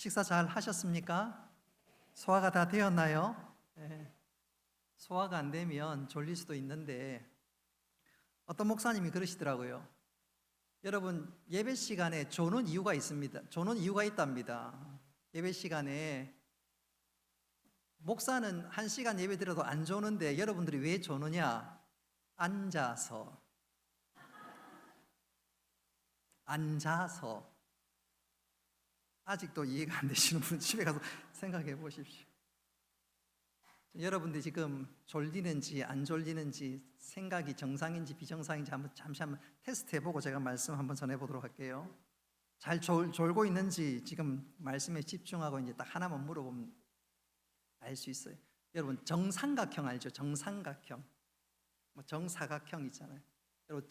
식사 잘 하셨습니까? 소화가 다 되었나요? 네. 소화가 안 되면 졸릴 수도 있는데 어떤 목사님이 그러시더라고요. 여러분, 예배 시간에 조는 이유가 있습니다. 조는 이유가 있답니다. 예배 시간에 목사는 1시간 예배 드려도 안 조는데 여러분들이 왜 조느냐? 앉아서 아직도 이해가 안 되시는 분 집에 가서 생각해 보십시오. 여러분들이 지금 졸리는지 안 졸리는지, 생각이 정상인지 비정상인지 잠시 한번 테스트 해보고 제가 말씀 한번 전해보도록 할게요. 잘 졸고 있는지 지금 말씀에 집중하고 이제 딱 하나만 물어보면 알 수 있어요. 여러분, 정삼각형 알죠? 정삼각형, 뭐 정사각형 있잖아요. 여러분,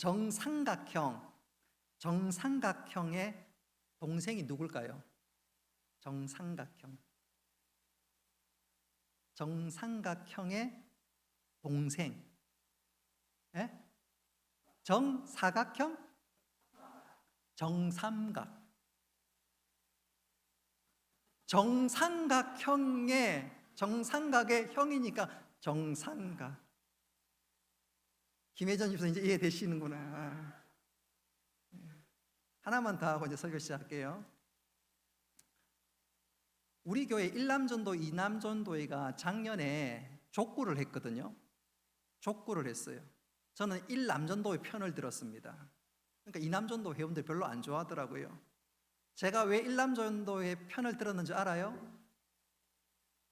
정삼각형의 동생이 누굴까요? 정삼각형의 동생. 예? 정사각형? 정삼각. 정삼각의 형이니까 정삼각. 김혜전 집사 이제 이해되시는구나. 하나만 더 하고 이제 설교 시작할게요. 우리 교회 1남전도 2남전도회가 작년에 족구를 했거든요. 족구를 했어요. 저는 1남전도회 편을 들었습니다. 그러니까 2남전도 회원들 별로 안 좋아하더라고요. 제가 왜 1남전도회 편을 들었는지 알아요?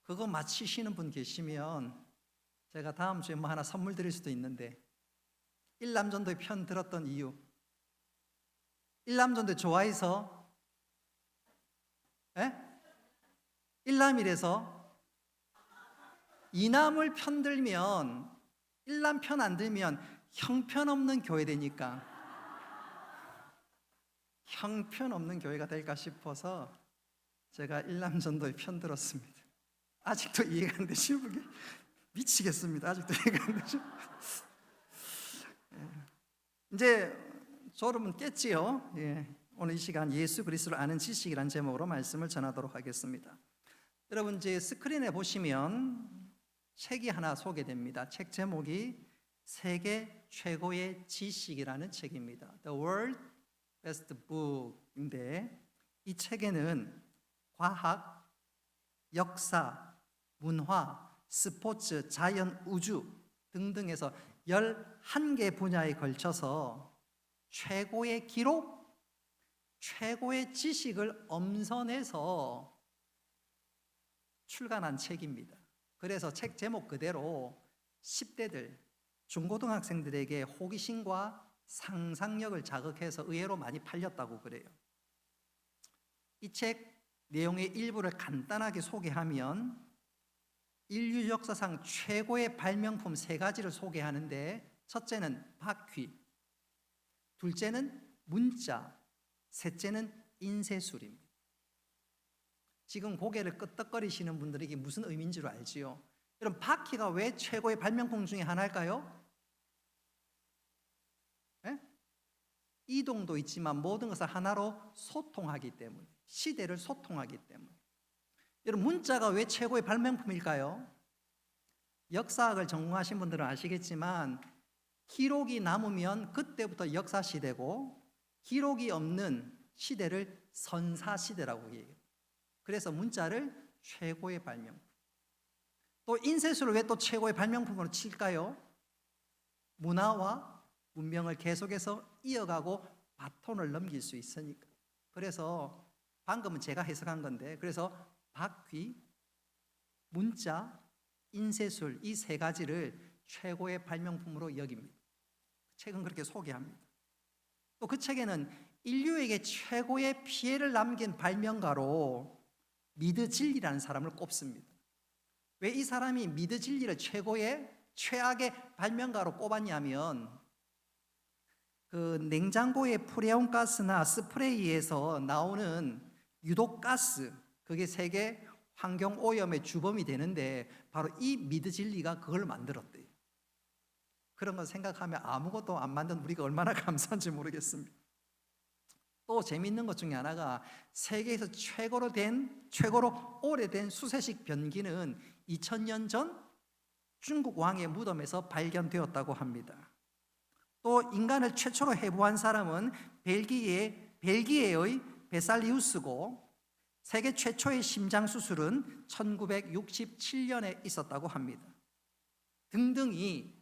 그거 맞히시는 분 계시면 제가 다음 주에 뭐 하나 선물 드릴 수도 있는데, 1남전도회 편 들었던 이유, 1남전도회 좋아해서, 예? 1남이라서. 2남을 편들면, 1남 편 안 들면 형편없는 교회 되니까, 형편없는 교회가 될까 싶어서 제가 1남전도에 편 들었습니다. 아직도 이해가 안 되시는 분이 미치겠습니다. 아직도 이해가 안 되시는. 이제 졸음은 깼지요. 예. 오늘 이 시간 예수 그리스도를 아는 지식이라는 제목으로 말씀을 전하도록 하겠습니다. 여러분, 이제 스크린에 보시면 책이 하나 소개됩니다. 책 제목이 세계 최고의 지식이라는 책입니다. The World Best Book인데, 이 책에는 과학, 역사, 문화, 스포츠, 자연, 우주 등등에서 11개 분야에 걸쳐서 최고의 기록, 최고의 지식을 엄선해서 출간한 책입니다. 그래서 책 제목 그대로 10대들, 중고등학생들에게 호기심과 상상력을 자극해서 의외로 많이 팔렸다고 그래요. 이 책 내용의 일부를 간단하게 소개하면, 인류 역사상 최고의 발명품 3가지를 소개하는데, 첫째는 바퀴, 둘째는 문자, 셋째는 인쇄술입니다. 지금 고개를 끄덕거리시는 분들에게 무슨 의미인 줄 알지요? 여러분, 바퀴가 왜 최고의 발명품 중에 하나일까요? 네? 이동도 있지만 모든 것을 하나로 소통하기 때문에, 시대를 소통하기 때문에. 여러분, 문자가 왜 최고의 발명품일까요? 역사학을 전공하신 분들은 아시겠지만 기록이 남으면 그때부터 역사시대고, 기록이 없는 시대를 선사시대라고 얘기해요. 그래서 문자를 최고의 발명품. 또 인쇄술을 왜 또 최고의 발명품으로 칠까요? 문화와 문명을 계속해서 이어가고 바톤을 넘길 수 있으니까. 그래서 방금은 제가 해석한 건데, 그래서 바퀴, 문자, 인쇄술, 이 3가지를 최고의 발명품으로 여깁니다. 책은 그렇게 소개합니다. 또 그 책에는 인류에게 최고의 피해를 남긴 발명가로 미드 진리라는 사람을 꼽습니다. 왜 이 사람이 미드 진리를 최악의 발명가로 꼽았냐면, 그 냉장고의 프레온 가스나 스프레이에서 나오는 유독가스, 그게 세계 환경 오염의 주범이 되는데 바로 이 미드 진리가 그걸 만들었대요. 그런 거 생각하면 아무것도 안 만든 우리가 얼마나 감사한지 모르겠습니다. 또 재미있는 것 중에 하나가 세계에서 최고로 오래된 수세식 변기는 2000년 전 중국 왕의 무덤에서 발견되었다고 합니다. 또 인간을 최초로 해부한 사람은 벨기에의 베살리우스고, 세계 최초의 심장 수술은 1967년에 있었다고 합니다. 등등이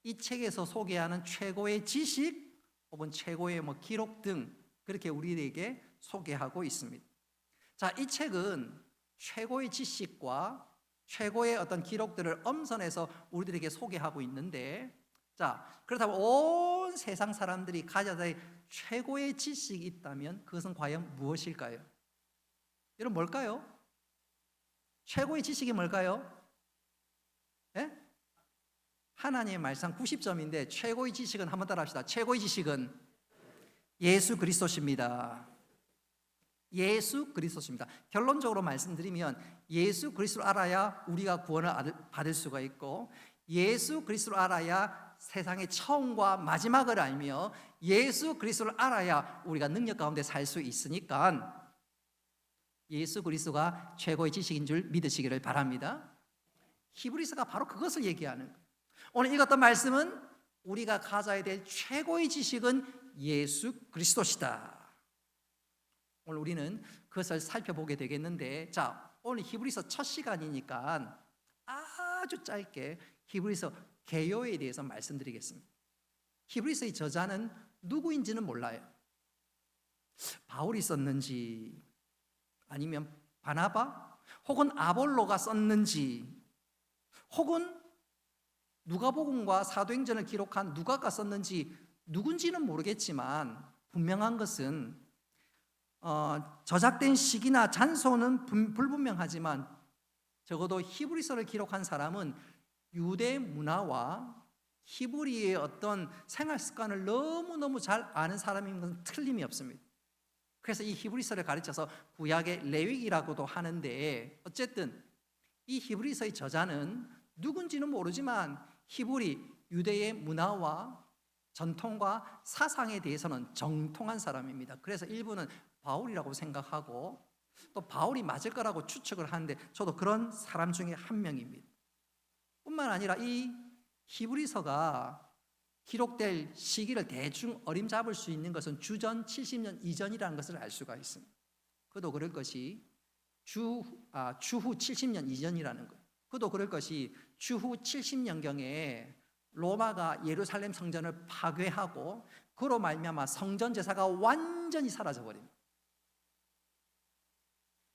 이 책에서 소개하는 최고의 지식 혹은 최고의 기록 등 그렇게 우리에게 소개하고 있습니다. 자, 이 책은 최고의 지식과 최고의 어떤 기록들을 엄선해서 우리들에게 소개하고 있는데, 자, 그렇다면 온 세상 사람들이 가져야 될 최고의 지식이 있다면 그것은 과연 무엇일까요? 여러분, 뭘까요? 최고의 지식이 뭘까요? 예? 하나님의 말씀 90점인데 최고의 지식은 한번 따라 합시다. 최고의 지식은 예수 그리스도십니다. 예수 그리스도십니다. 결론적으로 말씀드리면 예수 그리스도를 알아야 우리가 구원을 받을 수가 있고, 예수 그리스도를 알아야 세상의 처음과 마지막을 알며, 예수 그리스도를 알아야 우리가 능력 가운데 살 수 있으니까 예수 그리스도가 최고의 지식인 줄 믿으시기를 바랍니다. 히브리서가 바로 그것을 얘기하는 거예요. 오늘 읽었던 말씀은 우리가 가져야 될 최고의 지식은 예수 그리스도시다. 오늘 우리는 그것을 살펴보게 되겠는데, 자, 오늘 히브리서 첫 시간이니까 아주 짧게 히브리서 개요에 대해서 말씀드리겠습니다. 히브리서의 저자는 누구인지는 몰라요. 바울이 썼는지 아니면 바나바 혹은 아볼로가 썼는지 혹은 누가복음과 사도행전을 기록한 누가가 썼는지 누군지는 모르겠지만 분명한 것은 저작된 시기나 장소는 불분명하지만 적어도 히브리서를 기록한 사람은 유대 문화와 히브리의 어떤 생활 습관을 너무너무 잘 아는 사람인 것은 틀림이 없습니다. 그래서 이 히브리서를 가르쳐서 구약의 레위기라고도 하는데, 어쨌든 이 히브리서의 저자는 누군지는 모르지만 유대의 문화와 전통과 사상에 대해서는 정통한 사람입니다. 그래서 일부는 바울이라고 생각하고 또 바울이 맞을 거라고 추측을 하는데, 저도 그런 사람 중에 한 명입니다. 뿐만 아니라 이 히브리서가 기록될 시기를 대충 어림잡을 수 있는 것은 주전 70년 이전이라는 것을 알 수가 있습니다. 그도 그럴 것이 추후 70년 이전이라는 것. 그도 그럴 것이 추후 70년경에 로마가 예루살렘 성전을 파괴하고 그로 말미암아 성전 제사가 완전히 사라져 버립니다.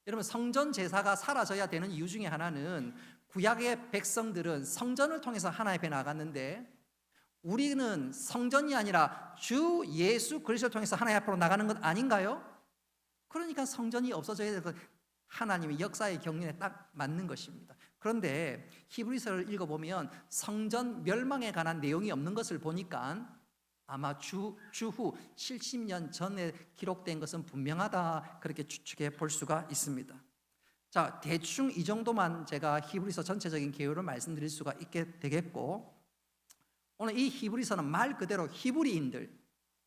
여러분, 성전 제사가 사라져야 되는 이유 중에 하나는 구약의 백성들은 성전을 통해서 하나님 앞에 나갔는데, 우리는 성전이 아니라 주 예수 그리스도를 통해서 하나님 앞으로 나가는 것 아닌가요? 그러니까 성전이 없어져야 되는 것, 하나님의 역사의 경륜에 딱 맞는 것입니다. 그런데 히브리서를 읽어보면 성전 멸망에 관한 내용이 없는 것을 보니까 아마 주후 70년 전에 기록된 것은 분명하다, 그렇게 추측해 볼 수가 있습니다. 자, 대충 이 정도만 제가 히브리서 전체적인 개요를 말씀드릴 수가 있게 되겠고, 오늘 이 히브리서는 말 그대로 히브리인들,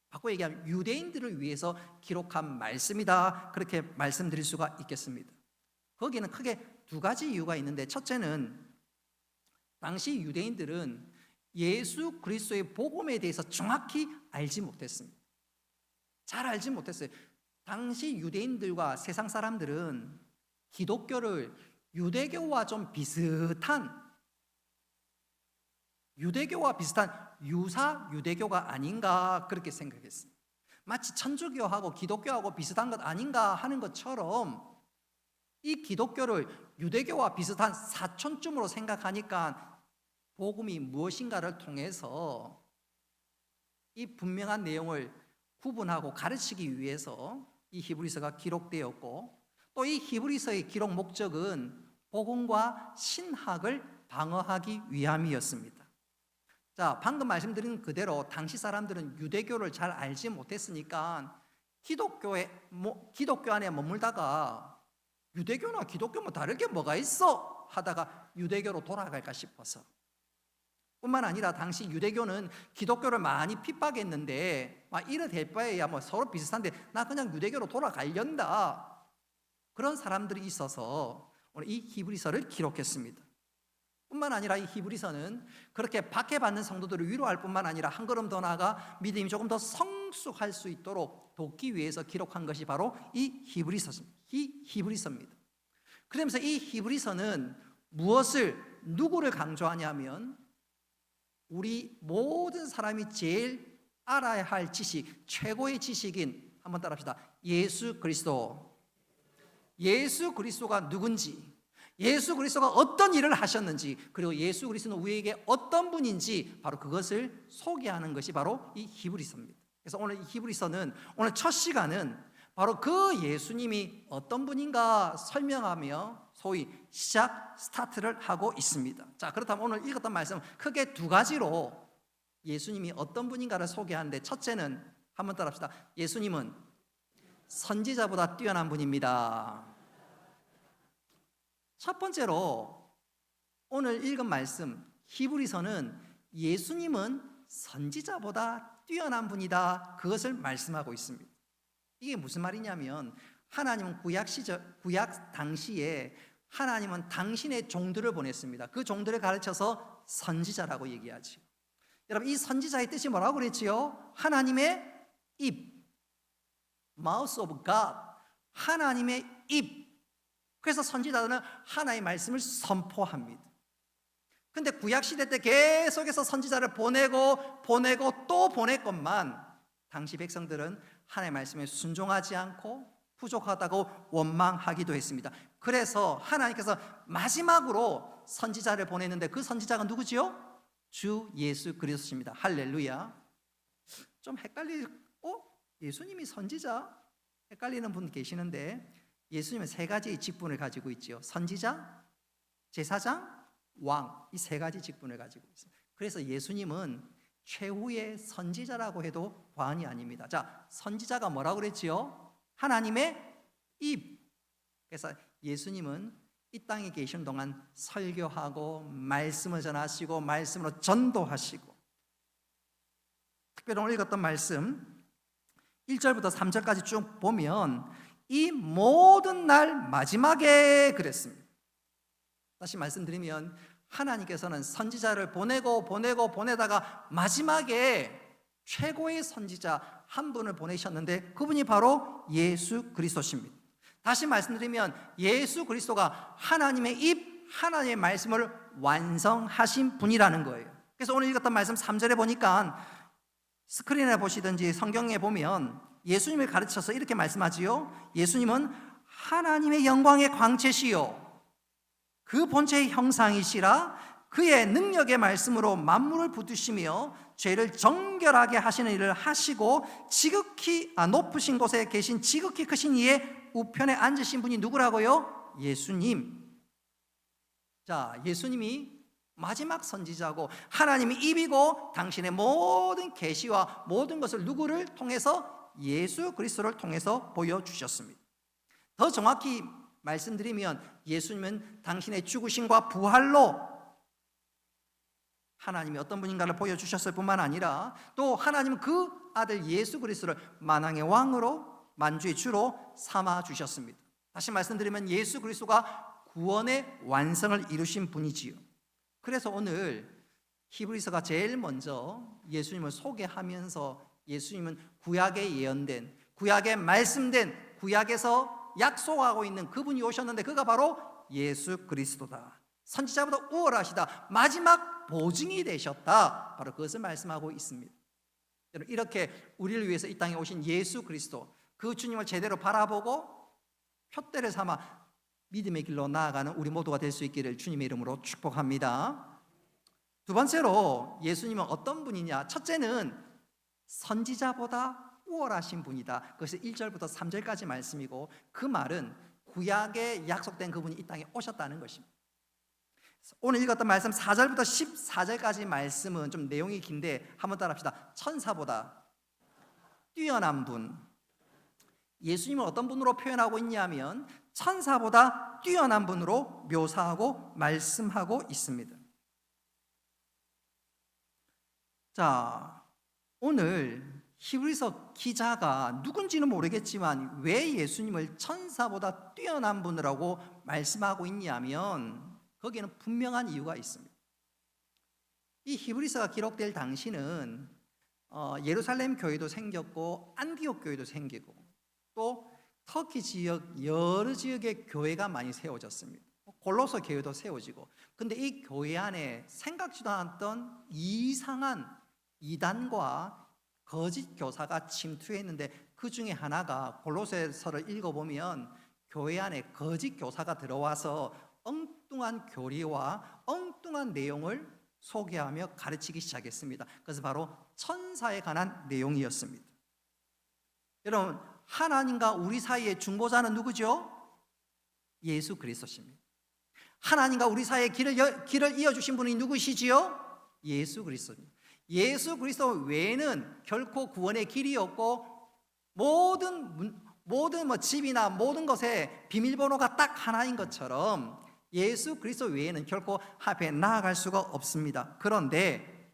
바꿔 얘기하면 유대인들을 위해서 기록한 말씀이다, 그렇게 말씀드릴 수가 있겠습니다. 거기에는 크게 두 가지 이유가 있는데, 첫째는 당시 유대인들은 예수 그리스도의 복음에 대해서 정확히 알지 못했습니다. 잘 알지 못했어요. 당시 유대인들과 세상 사람들은 기독교를 유대교와 비슷한 유사 유대교가 아닌가, 그렇게 생각했습니다. 마치 천주교하고 기독교하고 비슷한 것 아닌가 하는 것처럼 이 기독교를 유대교와 비슷한 사촌쯤으로 생각하니까 복음이 무엇인가를 통해서 이 분명한 내용을 구분하고 가르치기 위해서 이 히브리서가 기록되었고, 또 이 히브리서의 기록 목적은 복음과 신학을 방어하기 위함이었습니다. 자, 방금 말씀드린 그대로 당시 사람들은 유대교를 잘 알지 못했으니까 기독교 안에 머물다가 유대교나 기독교 다를 게 뭐가 있어 하다가 유대교로 돌아갈까 싶어서, 뿐만 아니라 당시 유대교는 기독교를 많이 핍박했는데 이래 될 바에야 서로 비슷한데 나 그냥 유대교로 돌아가련다, 그런 사람들이 있어서 오늘 이 히브리서를 기록했습니다. 뿐만 아니라 이 히브리서는 그렇게 박해받는 성도들을 위로할 뿐만 아니라 한 걸음 더 나아가 믿음이 조금 더 성숙할 수 있도록 돕기 위해서 기록한 것이 바로 이 히브리서입니다. 그러면서 이 히브리서는 누구를 강조하냐면 우리 모든 사람이 제일 알아야 할 지식, 최고의 지식인, 한번 따라합시다, 예수 그리스도. 예수 그리스도가 누군지, 예수 그리스도가 어떤 일을 하셨는지, 그리고 예수 그리스도는 우리에게 어떤 분인지, 바로 그것을 소개하는 것이 바로 이 히브리서입니다. 그래서 오늘 이 히브리서는, 오늘 첫 시간은 바로 그 예수님이 어떤 분인가 설명하며 소위 스타트를 하고 있습니다. 자, 그렇다면 오늘 읽었던 말씀 크게 두 가지로 예수님이 어떤 분인가를 소개하는데, 첫째는 한번 따라합시다. 예수님은 선지자보다 뛰어난 분입니다. 첫 번째로 오늘 읽은 말씀 히브리서는 예수님은 선지자보다 뛰어난 분이다, 그것을 말씀하고 있습니다. 이게 무슨 말이냐면, 하나님은 구약 당시에 하나님은 당신의 종들을 보냈습니다. 그 종들을 가르쳐서 선지자라고 얘기하죠. 여러분, 이 선지자의 뜻이 뭐라고 그랬지요? 하나님의 입, Mouth of God, 하나님의 입. 그래서 선지자들은 하나님의 말씀을 선포합니다. 근데 구약시대 때 계속해서 선지자를 보내고 또 보냈건만 당시 백성들은 하나님의 말씀에 순종하지 않고 부족하다고 원망하기도 했습니다. 그래서 하나님께서 마지막으로 선지자를 보냈는데, 그 선지자가 누구지요? 주 예수 그리스도십니다. 할렐루야. 좀 예수님이 선지자? 헷갈리는 분 계시는데, 예수님은 세 가지의 직분을 가지고 있죠. 선지자, 제사장, 왕, 이 세 가지 직분을 가지고 있어요. 그래서 예수님은 최후의 선지자라고 해도 과언이 아닙니다. 자, 선지자가 뭐라고 그랬지요? 하나님의 입. 그래서 예수님은 이 땅에 계신 동안 설교하고 말씀을 전하시고 말씀으로 전도하시고, 특별히 오늘 읽었던 말씀 1절부터 3절까지 쭉 보면 이 모든 날 마지막에 그랬습니다. 다시 말씀드리면 하나님께서는 선지자를 보내다가 마지막에 최고의 선지자 한 분을 보내셨는데, 그분이 바로 예수 그리스도십니다. 다시 말씀드리면 예수 그리스도가 하나님의 입, 하나님의 말씀을 완성하신 분이라는 거예요. 그래서 오늘 읽었던 말씀 3절에 보니까, 스크린에 보시든지 성경에 보면 예수님을 가르쳐서 이렇게 말씀하지요. 예수님은 하나님의 영광의 광채시요 그 본체의 형상이시라, 그의 능력의 말씀으로 만물을 붙드시며 죄를 정결하게 하시는 일을 하시고 지극히 높으신 곳에 계신 지극히 크신 이의 우편에 앉으신 분이 누구라고요? 예수님. 자, 예수님이 마지막 선지자고 하나님이 입이고 당신의 모든 계시와 모든 것을 누구를 통해서? 예수 그리스도를 통해서 보여주셨습니다. 더 정확히 말씀드리면 예수님은 당신의 죽으심과 부활로 하나님이 어떤 분인가를 보여주셨을 뿐만 아니라, 또 하나님은 그 아들 예수 그리스도를 만왕의 왕으로, 만주의 주로 삼아주셨습니다. 다시 말씀드리면 예수 그리스도가 구원의 완성을 이루신 분이지요. 그래서 오늘 히브리서가 제일 먼저 예수님을 소개하면서, 예수님은 구약에 예언된, 구약에 말씀된, 구약에서 약속하고 있는 그분이 오셨는데 그가 바로 예수 그리스도다. 선지자보다 우월하시다. 마지막 보증이 되셨다. 바로 그것을 말씀하고 있습니다. 이렇게 우리를 위해서 이 땅에 오신 예수 그리스도, 그 주님을 제대로 바라보고 표대를 삼아 믿음의 길로 나아가는 우리 모두가 될 수 있기를 주님의 이름으로 축복합니다. 두 번째로 예수님은 어떤 분이냐? 첫째는 선지자보다 우월하신 분이다. 그것이 1절부터 3절까지 말씀이고, 그 말은 구약에 약속된 그분이 이 땅에 오셨다는 것입니다. 오늘 읽었던 말씀 4절부터 14절까지 말씀은 좀 내용이 긴데 한번 따라합시다. 천사보다 뛰어난 분. 예수님은 어떤 분으로 표현하고 있냐면 천사보다 뛰어난 분으로 묘사하고 말씀하고 있습니다. 자, 오늘 히브리서 기자가 누군지는 모르겠지만 왜 예수님을 천사보다 뛰어난 분이라고 말씀하고 있냐면 거기에는 분명한 이유가 있습니다. 이 히브리서가 기록될 당시는 예루살렘 교회도 생겼고 안디옥 교회도 생기고 또 터키 지역 여러 지역의 교회가 많이 세워졌습니다. 골로새 교회도 세워지고, 근데 이 교회 안에 생각지도 않았던 이상한 이단과 거짓 교사가 침투했는데 그 중에 하나가 골로새서를 읽어보면 교회 안에 거짓 교사가 들어와서 엉뚱한 교리와 엉뚱한 내용을 소개하며 가르치기 시작했습니다. 그래서 바로 천사에 관한 내용이었습니다. 여러분, 하나님과 우리 사이의 중보자는 누구죠? 예수 그리스도십니다. 하나님과 우리 사이의 길을 이어주신 분이 누구시지요? 예수 그리스도입니다. 예수 그리스도 외에는 결코 구원의 길이 없고 모든 집이나 모든 것에 비밀번호가 딱 하나인 것처럼 예수 그리스도 외에는 결코 앞에 나아갈 수가 없습니다. 그런데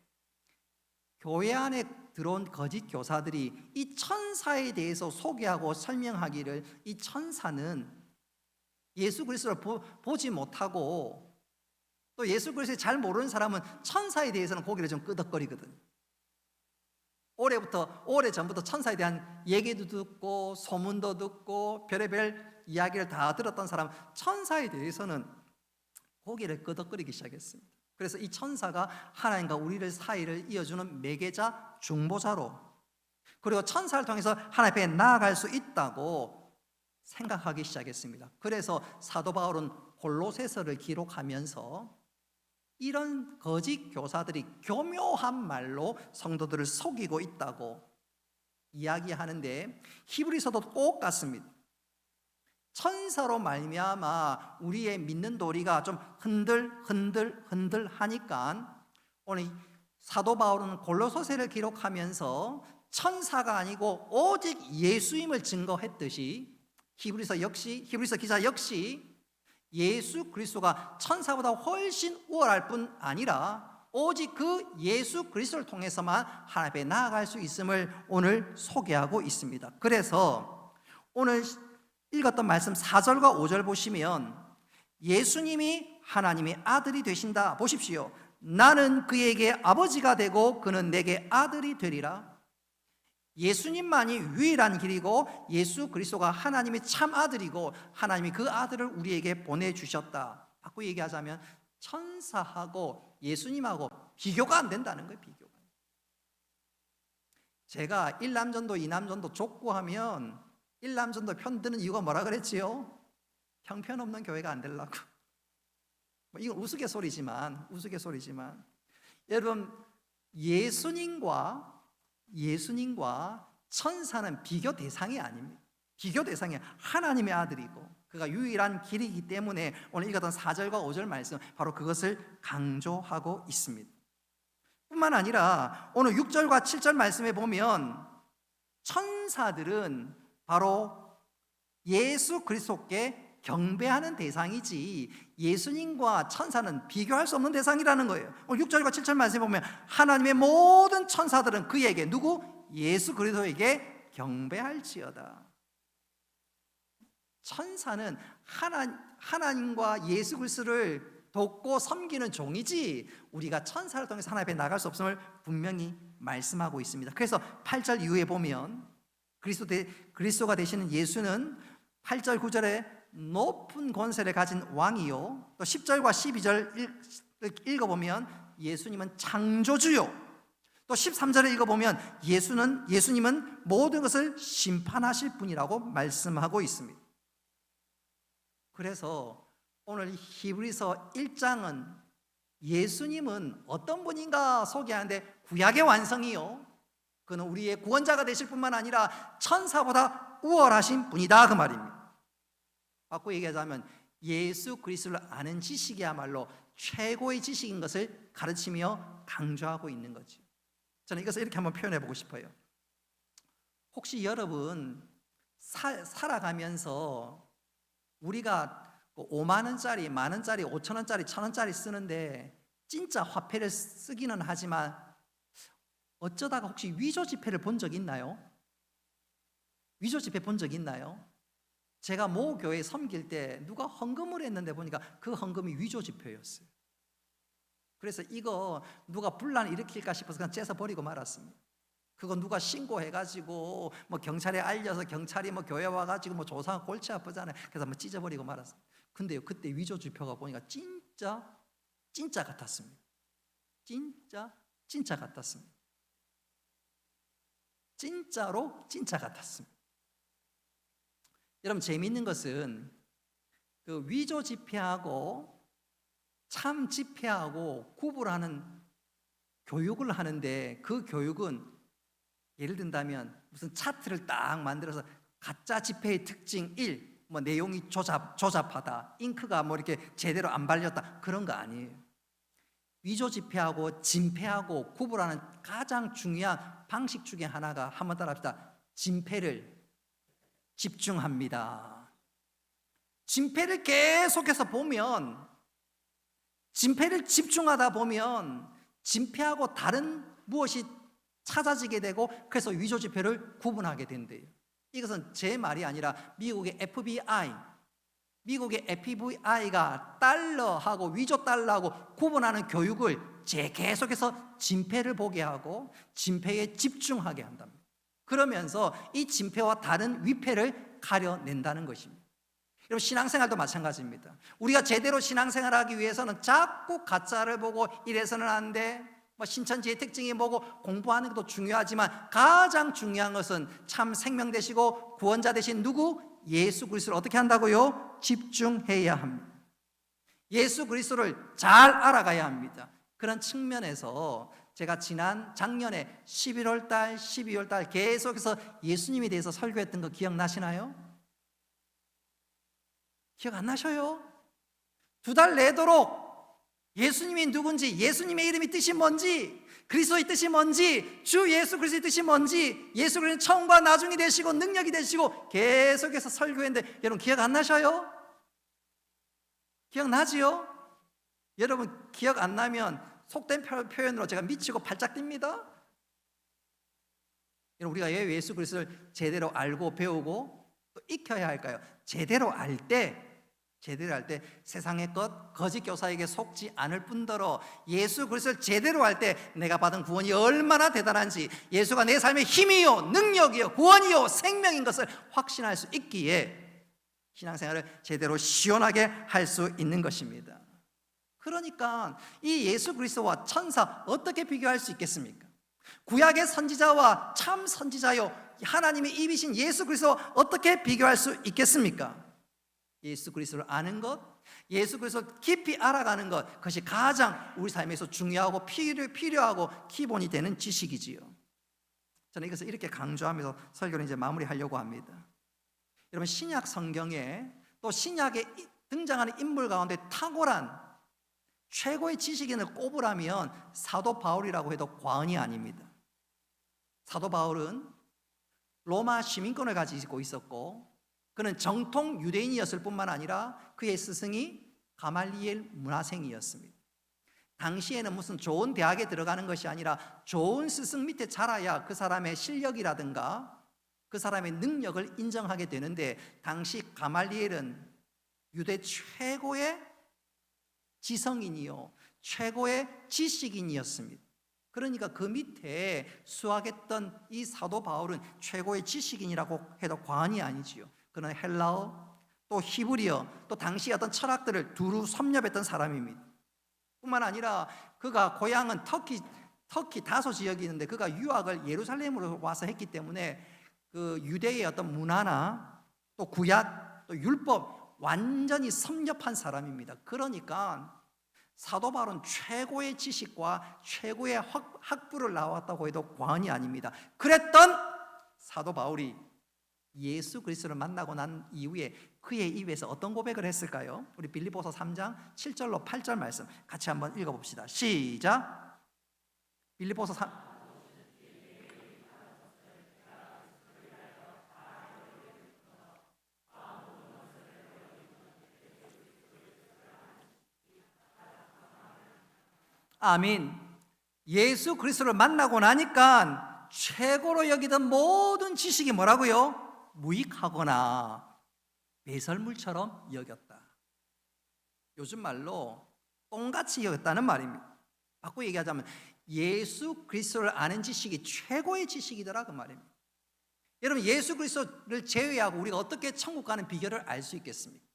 교회 안에 들어온 거짓 교사들이 이 천사에 대해서 소개하고 설명하기를 이 천사는 예수 그리스도를 보지 못하고 또 예수 그리스도를 잘 모르는 사람은 천사에 대해서는 고개를 좀 끄덕거리거든요. 오래전부터 천사에 대한 얘기도 듣고 소문도 듣고 별의별 이야기를 다 들었던 사람은 천사에 대해서는 고개를 끄덕거리기 시작했습니다. 그래서 이 천사가 하나님과 우리를 사이를 이어주는 매개자, 중보자로, 그리고 천사를 통해서 하나님 앞에 나아갈 수 있다고 생각하기 시작했습니다. 그래서 사도 바울은 골로새서를 기록하면서 이런 거짓 교사들이 교묘한 말로 성도들을 속이고 있다고 이야기하는데 히브리서도 똑같습니다. 천사로 말미암아 우리의 믿는 도리가 좀 흔들 하니까 오늘 사도 바울은 골로새서를 기록하면서 천사가 아니고 오직 예수임을 증거했듯이 히브리서 기자 역시 예수 그리스도가 천사보다 훨씬 우월할 뿐 아니라 오직 그 예수 그리스도를 통해서만 하나님 앞에 나아갈 수 있음을 오늘 소개하고 있습니다. 그래서 오늘 읽었던 말씀 4절과 5절 보시면 예수님이 하나님의 아들이 되신다. 보십시오. 나는 그에게 아버지가 되고 그는 내게 아들이 되리라. 예수님만이 유일한 길이고 예수 그리스도가 하나님의 참 아들이고 하나님이 그 아들을 우리에게 보내주셨다. 바꾸고 얘기하자면 천사하고 예수님하고 비교가 안 된다는 거예요. 비교가. 제가 일남전도 이남전도 족구하면 일남전도 편드는 이유가 뭐라 그랬지요? 형편없는 교회가 안 되려고. 이건 우스갯소리지만 여러분, 예수님과 천사는 비교 대상이 아닙니다. 비교 대상이 하나님의 아들이고 그가 유일한 길이기 때문에 오늘 읽었던 4절과 5절 말씀 바로 그것을 강조하고 있습니다. 뿐만 아니라 오늘 6절과 7절 말씀에 보면 천사들은 바로 예수 그리스도께 경배하는 대상이지 예수님과 천사는 비교할 수 없는 대상이라는 거예요. 6절과 7절 말씀에 보면 하나님의 모든 천사들은 그에게 누구? 예수 그리스도에게 경배할지어다. 천사는 하나님과 예수 그리스도를 돕고 섬기는 종이지 우리가 천사를 통해서 하나님 앞에 나갈 수 없음을 분명히 말씀하고 있습니다. 그래서 8절 이후에 보면 그리스도가 되시는 예수는 8절 9절에 높은 권세를 가진 왕이요, 또 10절과 12절 읽어보면 예수님은 창조주요, 또 13절에 읽어보면 예수님은 모든 것을 심판하실 분이라고 말씀하고 있습니다. 그래서 오늘 히브리서 1장은 예수님은 어떤 분인가 소개하는데 구약의 완성이요, 그는 우리의 구원자가 되실 뿐만 아니라 천사보다 우월하신 분이다 그 말입니다. 바꾸고 얘기하자면 예수 그리스도를 아는 지식이야말로 최고의 지식인 것을 가르치며 강조하고 있는 거죠. 저는 이것을 이렇게 한번 표현해 보고 싶어요. 혹시 여러분 살아가면서 우리가 5만 원짜리, 만 원짜리, 5천 원짜리, 1,000원짜리 쓰는데 진짜 화폐를 쓰기는 하지만 어쩌다가 혹시 위조 지폐를 본 적 있나요? 위조 지폐 본 적 있나요? 제가 모 교회 섬길 때 누가 헌금을 했는데 보니까 그 헌금이 위조 지폐였어요. 그래서 이거 누가 분란 일으킬까 싶어서 그냥 째서 버리고 말았습니다. 그거 누가 신고해가지고 뭐 경찰에 알려서 경찰이 뭐 교회 와가지고 뭐 조사하고 골치 아프잖아요. 그래서 한번 찢어버리고 말았어요. 근데요, 그때 위조 지폐가 보니까 진짜 같았습니다. 진짜 같았습니다. 진짜로 진짜 같았습니다. 여러분, 재미있는 것은 그 위조 지폐하고 참 지폐하고 구분하는 교육을 하는데, 그 교육은 예를 든다면 무슨 차트를 딱 만들어서 가짜 지폐의 특징 1, 뭐 내용이 조잡하다, 잉크가 뭐 이렇게 제대로 안 발렸다, 그런 거 아니에요. 위조 지폐하고 진폐하고 구분하는 가장 중요한 방식 중에 하나가, 한번 따라합시다. 진폐를 집중합니다. 진폐를 계속해서 보면, 진폐를 집중하다 보면 진폐하고 다른 무엇이 찾아지게 되고, 그래서 위조 지폐를 구분하게 된대요. 이것은 제 말이 아니라 미국의 FBI가 달러하고 위조 달러하고 구분하는 교육을 계속해서 진폐를 보게 하고 진폐에 집중하게 한답니다. 그러면서 이 진폐와 다른 위폐를 가려낸다는 것입니다. 여러분, 신앙생활도 마찬가지입니다. 우리가 제대로 신앙생활하기 위해서는 자꾸 가짜를 보고 이래서는 안 돼, 뭐 신천지의 특징이 뭐고 공부하는 것도 중요하지만, 가장 중요한 것은 참 생명 되시고 구원자 되신 누구? 예수 그리스도를 어떻게 한다고요? 집중해야 합니다. 예수 그리스도를 잘 알아가야 합니다. 그런 측면에서 제가 작년에 11월 달, 12월 달 계속해서 예수님에 대해서 설교했던 거 기억나시나요? 기억 안 나셔요? 2달 내도록 예수님이 누군지, 예수님의 이름이 뜻이 뭔지, 그리스도의 뜻이 뭔지, 주 예수 그리스도의 뜻이 뭔지, 예수 그리스도는 처음과 나중이 되시고 능력이 되시고 계속해서 설교했는데, 여러분 기억 안 나셔요? 기억나지요? 여러분 기억 안 나면 속된 표현으로 제가 미치고 발작 뜁니다. 여러분, 우리가 왜 예수 그리스도를 제대로 알고 배우고 또 익혀야 할까요? 제대로 알 때 세상의 것, 거짓 교사에게 속지 않을 뿐더러 예수 그리스도를 제대로 알 때 내가 받은 구원이 얼마나 대단한지, 예수가 내 삶의 힘이요 능력이요 구원이요 생명인 것을 확신할 수 있기에 신앙생활을 제대로 시원하게 할 수 있는 것입니다. 그러니까 이 예수 그리스도와 천사 어떻게 비교할 수 있겠습니까? 구약의 선지자와 참 선지자요 하나님의 입이신 예수 그리스도와 어떻게 비교할 수 있겠습니까? 예수 그리스도를 아는 것, 예수 그리스도를 깊이 알아가는 것, 그것이 가장 우리 삶에서 중요하고 필요하고 기본이 되는 지식이지요. 저는 이것을 이렇게 강조하면서 설교를 이제 마무리하려고 합니다. 여러분, 신약 성경에 또 신약에 등장하는 인물 가운데 탁월한 최고의 지식인을 꼽으라면 사도 바울이라고 해도 과언이 아닙니다. 사도 바울은 로마 시민권을 가지고 있었고, 그는 정통 유대인이었을 뿐만 아니라 그의 스승이 가말리엘 문화생이었습니다. 당시에는 무슨 좋은 대학에 들어가는 것이 아니라 좋은 스승 밑에 자라야 그 사람의 실력이라든가 그 사람의 능력을 인정하게 되는데, 당시 가말리엘은 유대 최고의 지성인이요 최고의 지식인이었습니다. 그러니까 그 밑에 수학했던 이 사도 바울은 최고의 지식인이라고 해도 과언이 아니지요. 그는 헬라어, 또 히브리어, 또 당시 어떤 철학들을 두루 섭렵했던 사람입니다. 뿐만 아니라 그가 고향은 터키 다소 지역이 있는데, 그가 유학을 예루살렘으로 와서 했기 때문에 그 유대의 어떤 문화나 또 구약, 또 율법 완전히 섭렵한 사람입니다. 그러니까 사도 바울은 최고의 지식과 최고의 학부를 나왔다고 해도 과언이 아닙니다. 그랬던 사도 바울이 예수 그리스도를 만나고 난 이후에 그의 입에서 어떤 고백을 했을까요? 우리 빌립보서 3장 7절로 8절 말씀 같이 한번 읽어봅시다. 시작. 빌립보서 3. 아멘. 예수 그리스도를 만나고 나니까 최고로 여기던 모든 지식이 뭐라고요? 무익하거나 배설물처럼 여겼다. 요즘 말로 똥같이 여겼다는 말입니다. 바꿔 얘기하자면 예수 그리스도를 아는 지식이 최고의 지식이더라 그 말입니다. 여러분, 예수 그리스도를 제외하고 우리가 어떻게 천국 가는 비결을 알 수 있겠습니까?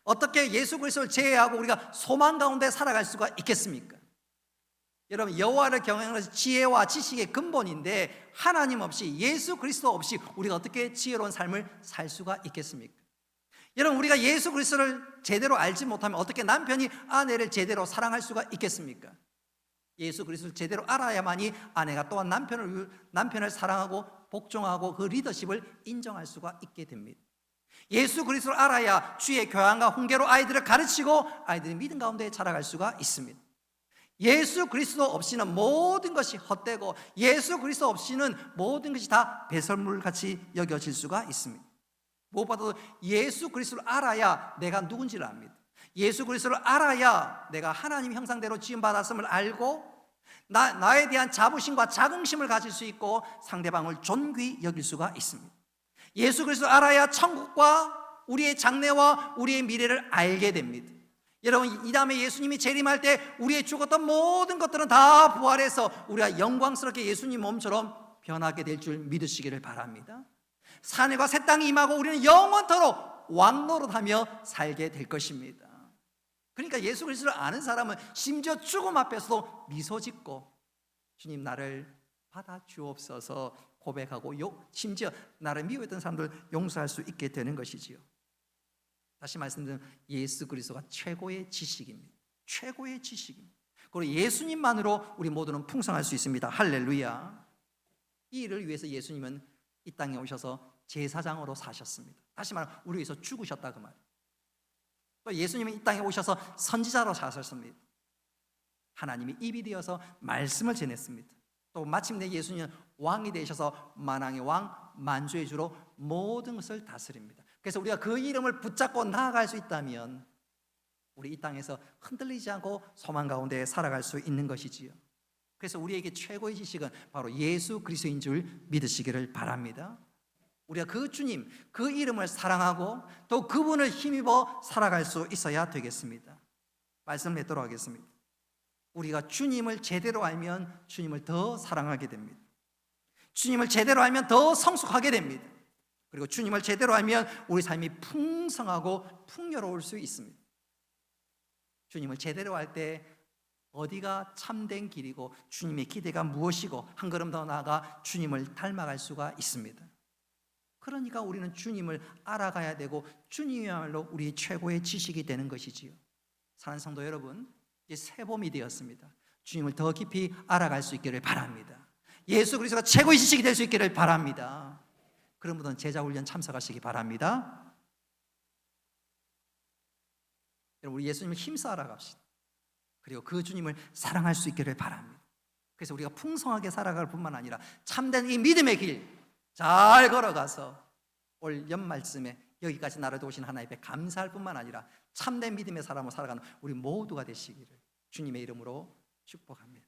어떻게 예수 그리스도를 제외하고 우리가 소망 가운데 살아갈 수가 있겠습니까? 여러분, 여호와를 경외하는 것이 지혜와 지식의 근본인데 하나님 없이, 예수 그리스도 없이 우리가 어떻게 지혜로운 삶을 살 수가 있겠습니까? 여러분, 우리가 예수 그리스도를 제대로 알지 못하면 어떻게 남편이 아내를 제대로 사랑할 수가 있겠습니까? 예수 그리스도를 제대로 알아야만이 아내가 또한 남편을 사랑하고 복종하고 그 리더십을 인정할 수가 있게 됩니다. 예수 그리스도를 알아야 주의 교양과 훈계로 아이들을 가르치고 아이들이 믿음 가운데 자라갈 수가 있습니다. 예수 그리스도 없이는 모든 것이 헛되고 예수 그리스도 없이는 모든 것이 다 배설물같이 여겨질 수가 있습니다. 무엇보다도 예수 그리스도를 알아야 내가 누군지를 압니다. 예수 그리스도를 알아야 내가 하나님 형상대로 지음받았음을 알고 나에 대한 자부심과 자긍심을 가질 수 있고 상대방을 존귀히 여길 수가 있습니다. 예수 그리스도를 알아야 천국과 우리의 장래와 우리의 미래를 알게 됩니다. 여러분, 이 다음에 예수님이 재림할 때 우리의 죽었던 모든 것들은 다 부활해서 우리가 영광스럽게 예수님 몸처럼 변하게 될 줄 믿으시기를 바랍니다. 산과 새 땅이 임하고 우리는 영원토록 왕노릇하며 살게 될 것입니다. 그러니까 예수 그리스도를 아는 사람은 심지어 죽음 앞에서도 미소 짓고 주님 나를 받아 주옵소서 고백하고 심지어 나를 미워했던 사람들 용서할 수 있게 되는 것이지요. 다시 말씀드리면 예수 그리스도가 최고의 지식입니다. 최고의 지식입니다. 그리고 예수님만으로 우리 모두는 풍성할 수 있습니다. 할렐루야. 이 일을 위해서 예수님은 이 땅에 오셔서 제사장으로 사셨습니다. 다시 말하면 우리 위해서 죽으셨다 그 말. 또 예수님은 이 땅에 오셔서 선지자로 사셨습니다. 하나님이 입이 되어서 말씀을 전했습니다. 또 마침내 예수님은 왕이 되셔서 만왕의 왕, 만주의 주로 모든 것을 다스립니다. 그래서 우리가 그 이름을 붙잡고 나아갈 수 있다면 우리 이 땅에서 흔들리지 않고 소망 가운데 살아갈 수 있는 것이지요. 그래서 우리에게 최고의 지식은 바로 예수 그리스도인 줄 믿으시기를 바랍니다. 우리가 그 주님, 그 이름을 사랑하고 또 그분을 힘입어 살아갈 수 있어야 되겠습니다. 말씀 맺도록 하겠습니다. 우리가 주님을 제대로 알면 주님을 더 사랑하게 됩니다. 주님을 제대로 알면 더 성숙하게 됩니다. 그리고 주님을 제대로 알면 우리 삶이 풍성하고 풍요로울 수 있습니다. 주님을 제대로 알 때 어디가 참된 길이고 주님의 기대가 무엇이고 한 걸음 더 나아가 주님을 닮아갈 수가 있습니다. 그러니까 우리는 주님을 알아가야 되고 주님이야말로 우리 최고의 지식이 되는 것이지요. 사랑하는 성도 여러분, 이제 새 봄이 되었습니다. 주님을 더 깊이 알아갈 수 있기를 바랍니다. 예수 그리스도가 최고의 지식이 될 수 있기를 바랍니다. 그런 분은 제자훈련 참석하시기 바랍니다. 여러분, 우리 예수님을 힘써 알아갑시다. 그리고 그 주님을 사랑할 수 있기를 바랍니다. 그래서 우리가 풍성하게 살아갈 뿐만 아니라 참된 이 믿음의 길 잘 걸어가서 올 연말쯤에 여기까지 나를 도우신 하나님 앞에 감사할 뿐만 아니라 참된 믿음의 사람으로 살아가는 우리 모두가 되시기를 주님의 이름으로 축복합니다.